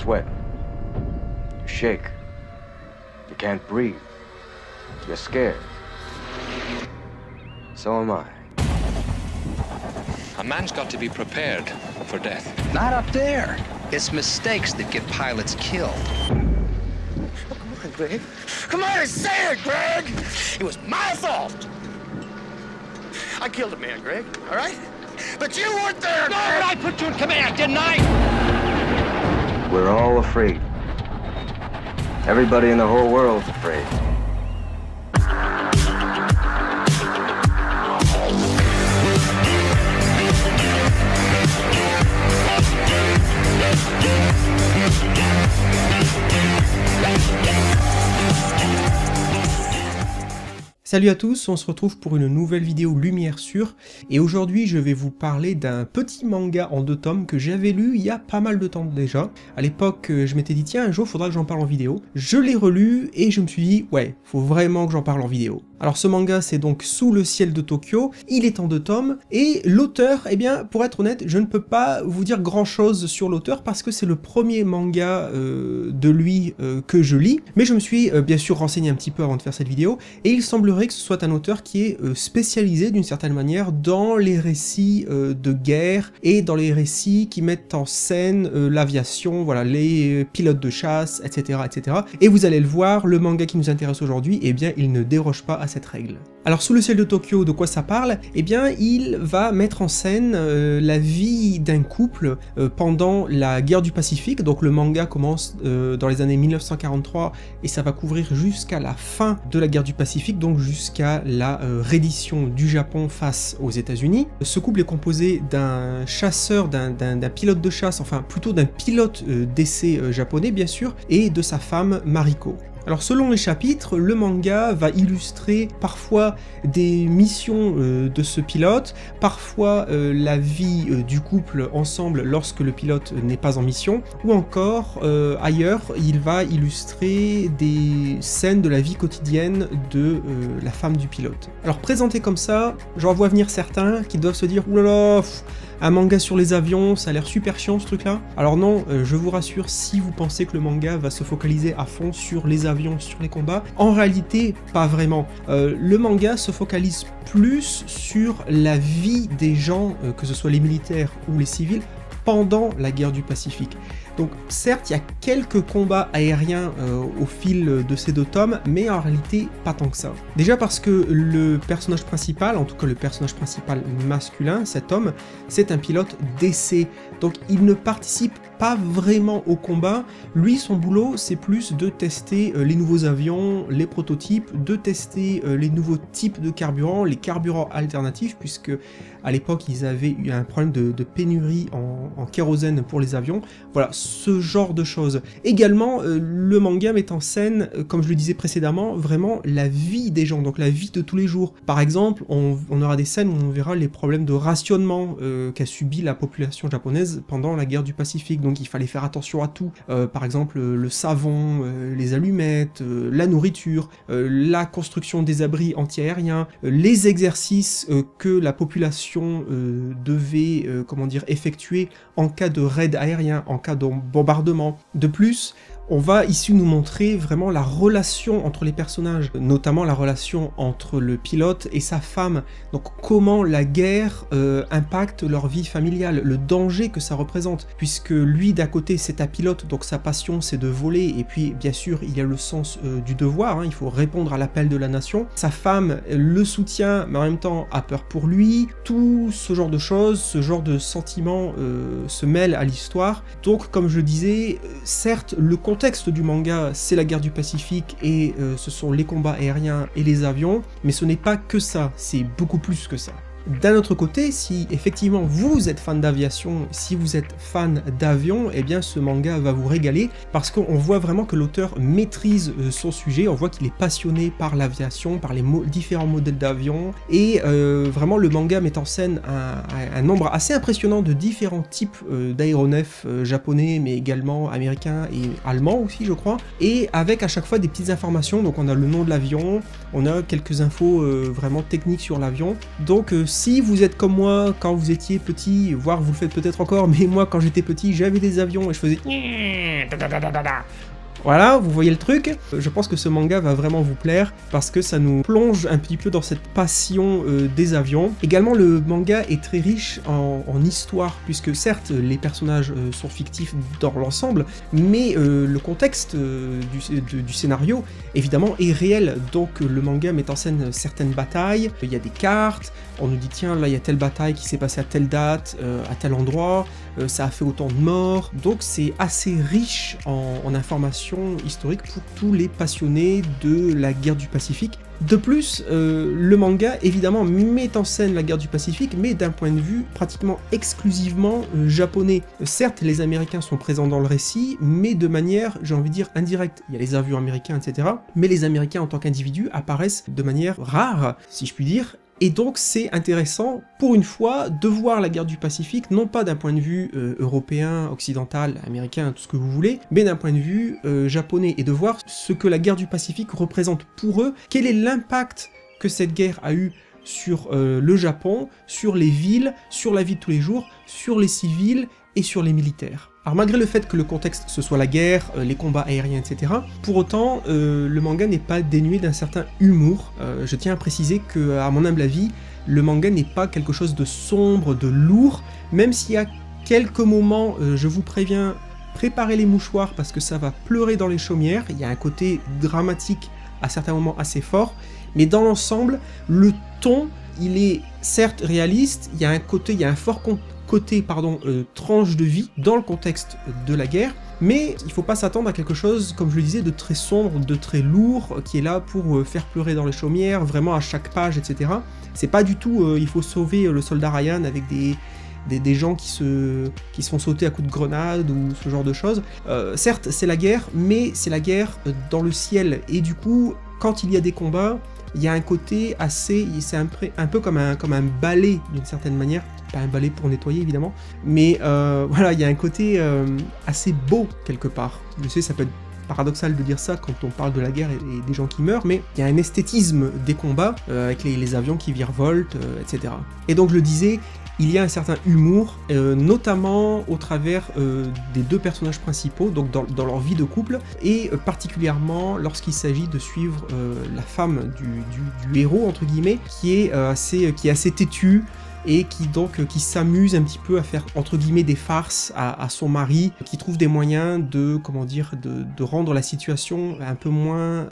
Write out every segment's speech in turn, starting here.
sweat. You shake. You can't breathe. You're scared. So am I. A man's got to be prepared for death. Not up there. It's mistakes that get pilots killed. Come on, Greg. Come on and say it, Greg! It was my fault! I killed a man, Greg, all right? But you weren't there, No, but I put you in command, didn't I? We're all afraid. Everybody in the whole world's afraid. Salut à tous, on se retrouve pour une nouvelle vidéo Lumière Sûre, et aujourd'hui je vais vous parler d'un petit manga en 2 tomes que j'avais lu il y a pas mal de temps déjà. À l'époque, je m'étais dit tiens, un jour faudra que j'en parle en vidéo. Je l'ai relu et je me suis dit ouais, faut vraiment que j'en parle en vidéo. Alors ce manga c'est donc Sous le ciel de Tokyo, il est en 2 tomes, et l'auteur, eh bien pour être honnête, je ne peux pas vous dire grand chose sur l'auteur parce que c'est le premier manga de lui que je lis, mais je me suis bien sûr renseigné un petit peu avant de faire cette vidéo, et il semblerait que ce soit un auteur qui est spécialisé d'une certaine manière dans les récits de guerre et dans les récits qui mettent en scène l'aviation, voilà, les pilotes de chasse, etc., etc. Et vous allez le voir, le manga qui nous intéresse aujourd'hui, eh bien il ne déroge pas à cette règle. Alors Sous le ciel de Tokyo, de quoi ça parle? Eh bien il va mettre en scène la vie d'un couple pendant la guerre du Pacifique. Donc le manga commence dans les années 1943 et ça va couvrir jusqu'à la fin de la guerre du Pacifique, donc jusqu'à la reddition du Japon face aux États-Unis. Ce couple est composé d'un chasseur, d'un pilote de chasse, enfin plutôt d'un pilote d'essai japonais bien sûr, et de sa femme Mariko. Alors selon les chapitres, le manga va illustrer parfois des missions de ce pilote, parfois la vie du couple ensemble lorsque le pilote n'est pas en mission, ou encore ailleurs, il va illustrer des scènes de la vie quotidienne de la femme du pilote. Alors présenté comme ça, j'en vois venir certains qui doivent se dire « oulala, un manga sur les avions, ça a l'air super chiant ce truc là ». Alors non, je vous rassure, si vous pensez que le manga va se focaliser à fond sur les avions, sur les combats, en réalité pas vraiment. Le manga se focalise plus sur la vie des gens, que ce soit les militaires ou les civils, pendant la guerre du Pacifique. Donc certes, il y a quelques combats aériens au fil de ces 2 tomes, mais en réalité pas tant que ça. Déjà parce que le personnage principal, en tout cas le personnage principal masculin, cet homme, c'est un pilote d'essai. Donc il ne participe pas vraiment au combat. Lui, son boulot, c'est plus de tester les nouveaux avions, les prototypes, de tester les nouveaux types de carburant, les carburants alternatifs, puisque à l'époque ils avaient eu un problème de pénurie en kérosène pour les avions. Voilà, ce genre de choses. Également, le manga met en scène, comme je le disais précédemment, vraiment la vie des gens, donc la vie de tous les jours. Par exemple, on aura des scènes où on verra les problèmes de rationnement qu'a subi la population japonaise pendant la guerre du Pacifique, donc il fallait faire attention à tout. Par exemple, le savon, les allumettes, la nourriture, la construction des abris anti-aériens, les exercices que la population devait, comment dire, effectuer en cas de raid aérien, en cas de bombardement. De plus, on va ici nous montrer vraiment la relation entre les personnages, notamment la relation entre le pilote et sa femme. Donc comment la guerre impacte leur vie familiale, le danger que ça représente, puisque lui d'un côté c'est un pilote, donc sa passion c'est de voler, et puis bien sûr il y a le sens du devoir, hein, il faut répondre à l'appel de la nation. Sa femme le soutient, mais en même temps a peur pour lui. Tout ce genre de choses, ce genre de sentiments se mêlent à l'histoire. Donc comme je le disais, certes le contexte du manga c'est la guerre du Pacifique et ce sont les combats aériens et les avions, mais ce n'est pas que ça, c'est beaucoup plus que ça. D'un autre côté, si effectivement vous êtes fan d'aviation, si vous êtes fan d'avion, eh bien ce manga va vous régaler parce qu'on voit vraiment que l'auteur maîtrise son sujet, on voit qu'il est passionné par l'aviation, par les différents modèles d'avion, et vraiment le manga met en scène un nombre assez impressionnant de différents types d'aéronefs japonais, mais également américains et allemands aussi je crois, et avec à chaque fois des petites informations. Donc on a le nom de l'avion, on a quelques infos vraiment techniques sur l'avion. Donc si vous êtes comme moi quand vous étiez petit, voire vous le faites peut-être encore, mais moi quand j'étais petit, j'avais des avions et je faisais... Voilà, vous voyez le truc. Je pense que ce manga va vraiment vous plaire parce que ça nous plonge un petit peu dans cette passion des avions. Également, le manga est très riche en histoire puisque certes, les personnages sont fictifs dans l'ensemble, mais le contexte du scénario, évidemment, est réel. Donc le manga met en scène certaines batailles, il y a des cartes, on nous dit tiens, là il y a telle bataille qui s'est passée à telle date, à tel endroit, ça a fait autant de morts. Donc c'est assez riche en informations historiques pour tous les passionnés de la guerre du Pacifique. De plus, le manga évidemment met en scène la guerre du Pacifique, mais d'un point de vue pratiquement exclusivement japonais. Certes, les Américains sont présents dans le récit, mais de manière, j'ai envie de dire, indirecte. Il y a les avions américains, etc. Mais les Américains en tant qu'individus apparaissent de manière rare, si je puis dire. Et donc c'est intéressant, pour une fois, de voir la guerre du Pacifique, non pas d'un point de vue européen, occidental, américain, tout ce que vous voulez, mais d'un point de vue japonais, et de voir ce que la guerre du Pacifique représente pour eux, quel est l'impact que cette guerre a eu sur le Japon, sur les villes, sur la vie de tous les jours, sur les civils et sur les militaires. Alors malgré le fait que le contexte ce soit la guerre, les combats aériens, etc., pour autant, le manga n'est pas dénué d'un certain humour. Je tiens à préciser que, à mon humble avis, le manga n'est pas quelque chose de sombre, de lourd, même s'il y a quelques moments, je vous préviens, préparez les mouchoirs parce que ça va pleurer dans les chaumières, il y a un côté dramatique à certains moments assez fort, mais dans l'ensemble, le ton, il est certes réaliste, il y a un fort côté tranche de vie dans le contexte de la guerre, mais il faut pas s'attendre à quelque chose, comme je le disais, de très sombre, de très lourd, qui est là pour faire pleurer dans les chaumières, vraiment à chaque page, etc. C'est pas du tout, il faut sauver le soldat Ryan avec des gens qui se font sauter à coups de grenade ou ce genre de choses. Certes, c'est la guerre, mais c'est la guerre dans le ciel, et du coup, quand il y a des combats, il y a un côté assez, c'est un peu comme un balai d'une certaine manière, pas un balai pour nettoyer évidemment, mais voilà, il y a un côté assez beau quelque part. Je sais, ça peut être paradoxal de dire ça quand on parle de la guerre et des gens qui meurent, mais il y a un esthétisme des combats, avec les avions qui virevoltent, etc. Et donc je le disais, il y a un certain humour, notamment au travers des deux personnages principaux, donc dans leur vie de couple, et particulièrement lorsqu'il s'agit de suivre la femme du héros, entre guillemets, qui est assez têtue, et qui s'amuse un petit peu à faire, entre guillemets, des farces à son mari, qui trouve des moyens de rendre la situation un peu moins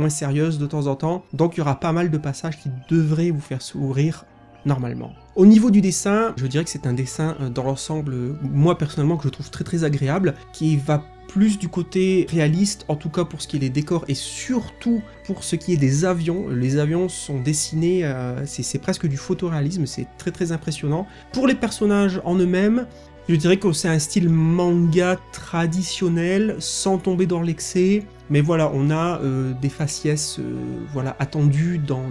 sérieuse de temps en temps. Donc il y aura pas mal de passages qui devraient vous faire sourire normalement. Au niveau du dessin, je dirais que c'est un dessin dans l'ensemble, moi personnellement, que je trouve très très agréable, qui va plus du côté réaliste, en tout cas pour ce qui est des décors, et surtout pour ce qui est des avions. Les avions sont dessinés, c'est presque du photoréalisme, c'est très très impressionnant. Pour les personnages en eux-mêmes, je dirais que c'est un style manga traditionnel, sans tomber dans l'excès, mais voilà, on a des faciès voilà, attendues dans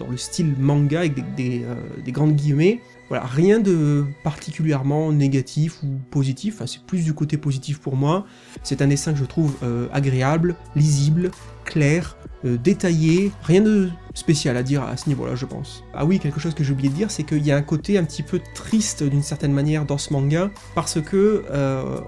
le style manga, avec des grandes guillemets. Voilà, rien de particulièrement négatif ou positif, enfin, c'est plus du côté positif pour moi. C'est un dessin que je trouve agréable, lisible, clair, détaillé, rien de spécial à dire à ce niveau-là, je pense. Ah oui, quelque chose que j'ai oublié de dire, c'est qu'il y a un côté un petit peu triste d'une certaine manière dans ce manga, parce que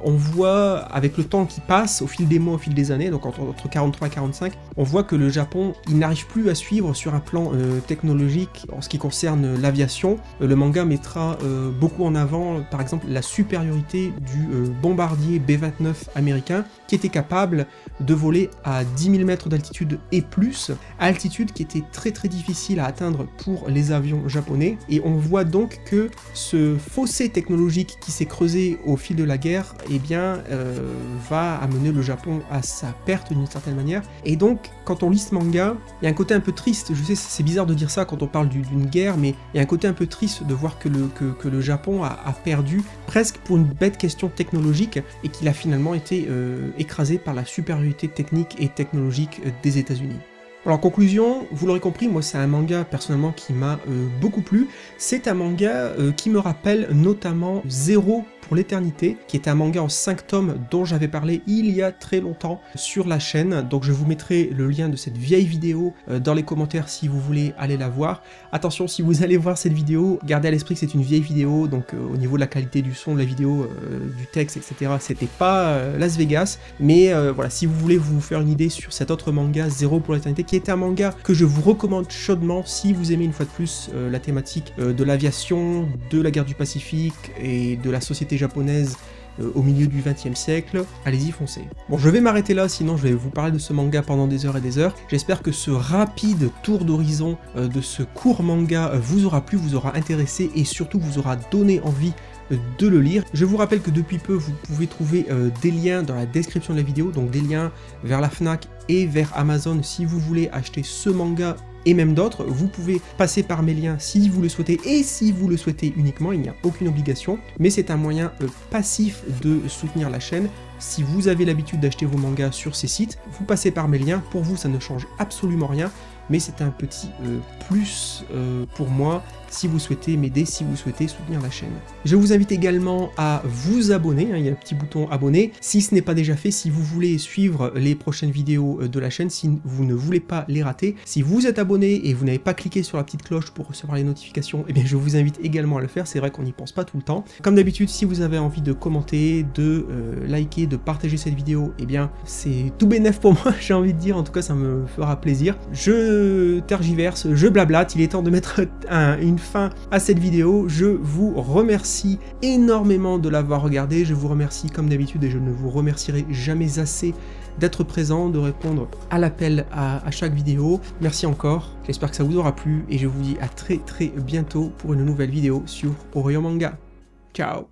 on voit, avec le temps qui passe, au fil des mois, au fil des années, donc entre 43 et 45, on voit que le Japon, il n'arrive plus à suivre sur un plan technologique en ce qui concerne l'aviation. Le manga mettra beaucoup en avant, par exemple, la supériorité du bombardier B-29 américain, qui était capable de voler à 10 000 mètres d'altitude et plus, altitude qui était très très difficile à atteindre pour les avions japonais, et on voit donc que ce fossé technologique qui s'est creusé au fil de la guerre, eh bien, va amener le Japon à sa perte d'une certaine manière, et donc, quand on lit ce manga, il y a un côté un peu triste, je sais c'est bizarre de dire ça quand on parle d'une guerre, mais il y a un côté un peu triste de voir que le Japon a perdu, presque pour une bête question technologique, et qu'il a finalement été écrasé par la supériorité technique et technologique des États-Unis. Alors en conclusion, vous l'aurez compris, moi c'est un manga personnellement qui m'a beaucoup plu. C'est un manga qui me rappelle notamment Zéro pour l'éternité, qui est un manga en 5 tomes dont j'avais parlé il y a très longtemps sur la chaîne. Donc je vous mettrai le lien de cette vieille vidéo dans les commentaires si vous voulez aller la voir. Attention, si vous allez voir cette vidéo, gardez à l'esprit que c'est une vieille vidéo, donc au niveau de la qualité du son de la vidéo, du texte, etc. C'était pas Las Vegas, mais voilà, si vous voulez vous faire une idée sur cet autre manga, Zéro pour l'éternité, qui est un manga que je vous recommande chaudement si vous aimez une fois de plus la thématique de l'aviation, de la guerre du Pacifique et de la société japonaise au milieu du XXe siècle, allez-y, foncez. Bon, je vais m'arrêter là, sinon je vais vous parler de ce manga pendant des heures et des heures. J'espère que ce rapide tour d'horizon de ce court manga vous aura plu, vous aura intéressé et surtout vous aura donné envie de le lire. Je vous rappelle que depuis peu, vous pouvez trouver des liens dans la description de la vidéo, donc des liens vers la Fnac et vers Amazon si vous voulez acheter ce manga et même d'autres. Vous pouvez passer par mes liens si vous le souhaitez, et si vous le souhaitez uniquement, il n'y a aucune obligation, mais c'est un moyen passif de soutenir la chaîne. Si vous avez l'habitude d'acheter vos mangas sur ces sites, vous passez par mes liens, pour vous ça ne change absolument rien, mais c'est un petit plus pour moi si vous souhaitez m'aider, si vous souhaitez soutenir la chaîne. Je vous invite également à vous abonner, il y a un petit bouton abonner, si ce n'est pas déjà fait, si vous voulez suivre les prochaines vidéos de la chaîne, si vous ne voulez pas les rater. Si vous êtes abonné et vous n'avez pas cliqué sur la petite cloche pour recevoir les notifications, eh bien je vous invite également à le faire, c'est vrai qu'on n'y pense pas tout le temps. Comme d'habitude, si vous avez envie de commenter, de liker, de partager cette vidéo, eh bien c'est tout bénef pour moi, j'ai envie de dire, en tout cas ça me fera plaisir. Je tergiverse, je blablate, il est temps de mettre une fin à cette vidéo. Je vous remercie énormément de l'avoir regardé, je vous remercie comme d'habitude et je ne vous remercierai jamais assez d'être présent, de répondre à l'appel à chaque vidéo. Merci encore, j'espère que ça vous aura plu et je vous dis à très bientôt pour une nouvelle vidéo sur Oreo Manga. Ciao.